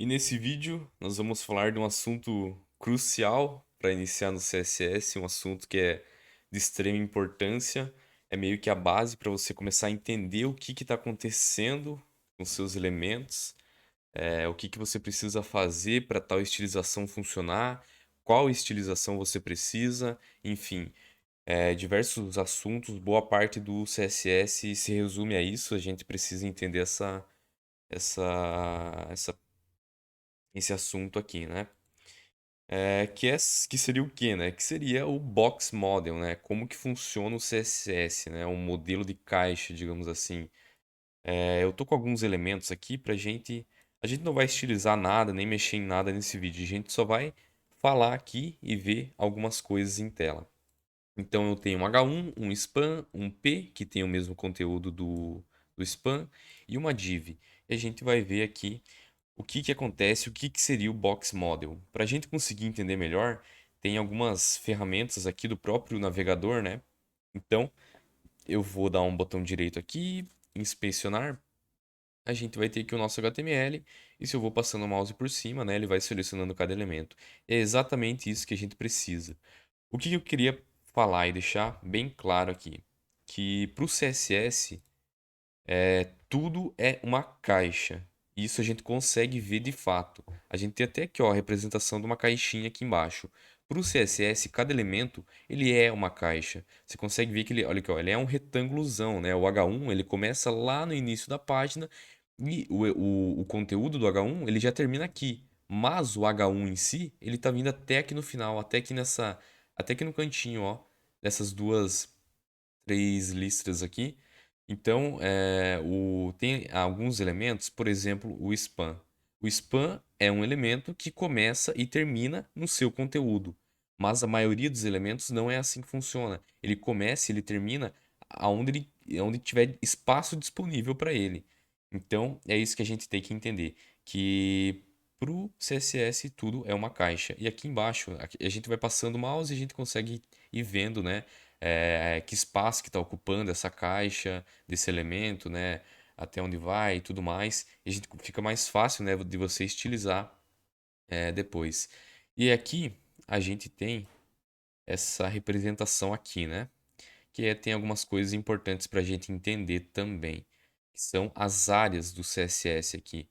E nesse vídeo nós vamos falar de um assunto crucial para iniciar no CSS, um assunto que é de extrema importância, é meio que a base para você começar a entender o que está acontecendo com seus elementos, o que você precisa fazer para tal estilização funcionar, qual estilização você precisa, enfim, diversos assuntos, boa parte do CSS se resume a isso, a gente precisa entender essa esse assunto aqui, né? Que seria o quê, né? Que seria o box model, né? Como que funciona o CSS, né? Um modelo de caixa, digamos assim. Eu tô com alguns elementos aqui pra gente. A gente não vai estilizar nada, nem mexer em nada nesse vídeo. A gente só vai falar aqui e ver algumas coisas em tela. Então eu tenho um H1, um span, um P, que tem o mesmo conteúdo do span, e uma div. E a gente vai ver aqui o que que acontece, o que que seria o Box Model. Para a gente conseguir entender melhor, tem algumas ferramentas aqui do próprio navegador, né? Então, eu vou dar um botão direito aqui, inspecionar. A gente vai ter aqui o nosso HTML, e se eu vou passando o mouse por cima, né, ele vai selecionando cada elemento. É exatamente isso que a gente precisa. O que eu queria falar e deixar bem claro aqui, que para o CSS tudo é uma caixa. Isso a gente consegue ver de fato. A gente tem até aqui ó, a representação de uma caixinha aqui embaixo. Para o CSS, cada elemento ele é uma caixa. Você consegue ver que ele, olha aqui, ó, ele é um retângulozão, né? O H1 ele começa lá no início da página e o conteúdo do H1 ele já termina aqui. Mas o H1 em si, ele está vindo até aqui no final, até aqui no cantinho, ó, dessas duas três listras aqui. Então, tem alguns elementos, por exemplo, o span. O span é um elemento que começa e termina no seu conteúdo, mas a maioria dos elementos não é assim que funciona. Ele começa e ele termina onde tiver espaço disponível para ele. Então, é isso que a gente tem que entender, que para o CSS tudo é uma caixa. E aqui embaixo, a gente vai passando o mouse e a gente consegue ir vendo, né? Que espaço que está ocupando essa caixa desse elemento, né? Até onde vai e tudo mais. E a gente fica mais fácil, né, de você estilizar depois. E aqui a gente tem essa representação aqui, né? Tem algumas coisas importantes para a gente entender também, que são as áreas do CSS aqui.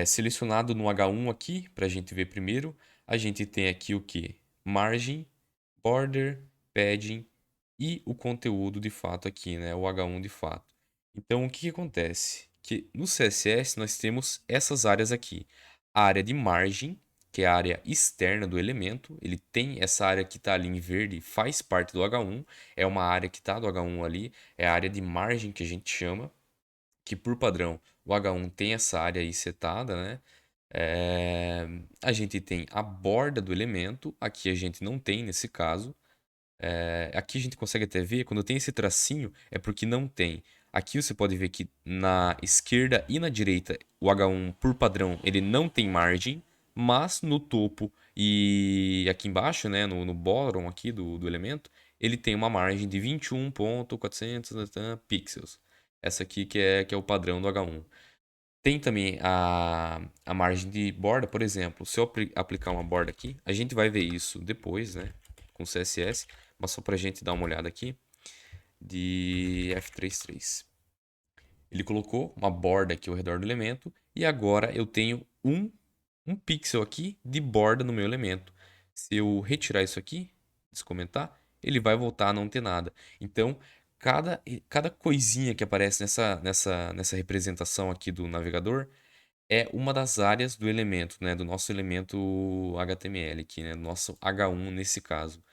Selecionado no H1 aqui, para a gente ver primeiro, a gente tem aqui o que? Margem, border, padding e o conteúdo de fato aqui, né? O H1 de fato. Então, o que acontece? Que no CSS nós temos essas áreas aqui. A área de margem, que é a área externa do elemento, ele tem essa área que está ali em verde, faz parte do H1, é uma área que está do H1 ali, é a área de margem que a gente chama, que por padrão o H1 tem essa área aí setada, né? A gente tem a borda do elemento, aqui a gente não tem nesse caso. Aqui a gente consegue até ver, quando tem esse tracinho, é porque não tem. Aqui você pode ver que na esquerda e na direita, o H1, por padrão, ele não tem margem, mas no topo e aqui embaixo, né, no bottom aqui do elemento, ele tem uma margem de 21.400 pixels. Essa aqui que é o padrão do H1. Tem também a margem de borda, por exemplo, se eu aplicar uma borda aqui, a gente vai ver isso depois, né, com CSS, mas só para a gente dar uma olhada aqui, de F33. Ele colocou uma borda aqui ao redor do elemento e agora eu tenho um pixel aqui de borda no meu elemento. Se eu retirar isso aqui, descomentar, ele vai voltar a não ter nada. Então, cada coisinha que aparece nessa representação aqui do navegador é uma das áreas do elemento, né, do nosso elemento HTML aqui, né, do nosso H1 nesse caso.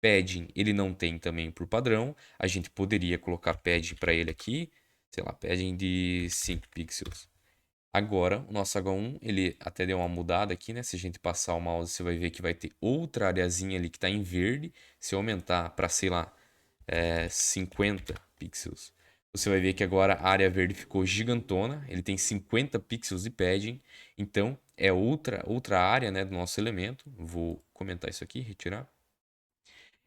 Padding ele não tem também por padrão. A gente poderia colocar padding para ele aqui, sei lá, padding de 5 pixels. Agora, o nosso H1, ele até deu uma mudada aqui, né? Se a gente passar o mouse, você vai ver que vai ter outra areazinha ali que está em verde. Se eu aumentar para, sei lá, 50 pixels, você vai ver que agora a área verde ficou gigantona. Ele tem 50 pixels de padding. Então, é outra área, né, do nosso elemento. Vou comentar isso aqui, retirar.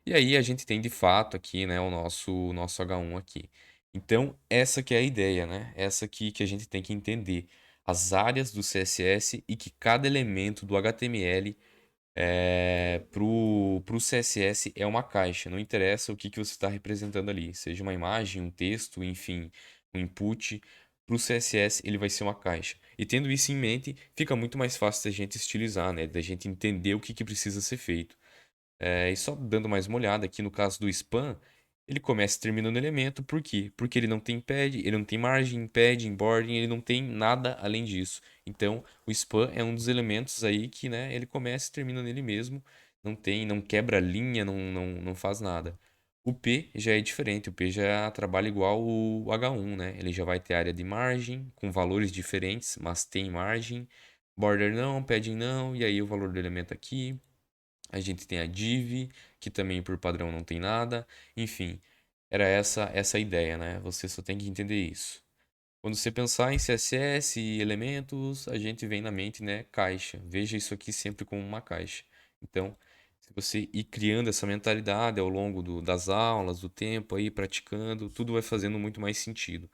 E aí a gente tem de fato aqui, né, o nosso H1 aqui. Então, essa que é a ideia, né? Essa aqui que a gente tem que entender. as áreas do CSS e que cada elemento do HTML pro CSS é uma caixa. Não interessa o que você está representando ali, seja uma imagem, um texto, enfim, um input. Para o CSS ele vai ser uma caixa. E tendo isso em mente, fica muito mais fácil da gente estilizar, né? Da gente entender o que precisa ser feito. E só dando mais uma olhada aqui no caso do span, ele começa e termina no elemento, por quê? Porque ele não tem pad, ele não tem margem, padding, boarding, ele não tem nada além disso. Então, o span é um dos elementos aí que, né, ele começa e termina nele mesmo, não quebra linha, não faz nada. O P já é diferente, o P já trabalha igual o H1, né? Ele já vai ter área de margem, com valores diferentes, mas tem margem. Border não, padding não, e aí o valor do elemento aqui. A gente tem a div, que também por padrão não tem nada. Enfim, era essa a ideia, né? Você só tem que entender isso. Quando você pensar em CSS e elementos, a gente vem na mente, né, caixa. Veja isso aqui sempre como uma caixa. Então, se você ir criando essa mentalidade ao longo das aulas, do tempo aí, praticando, tudo vai fazendo muito mais sentido.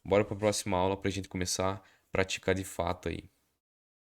Bora para a próxima aula para a gente começar a praticar de fato aí.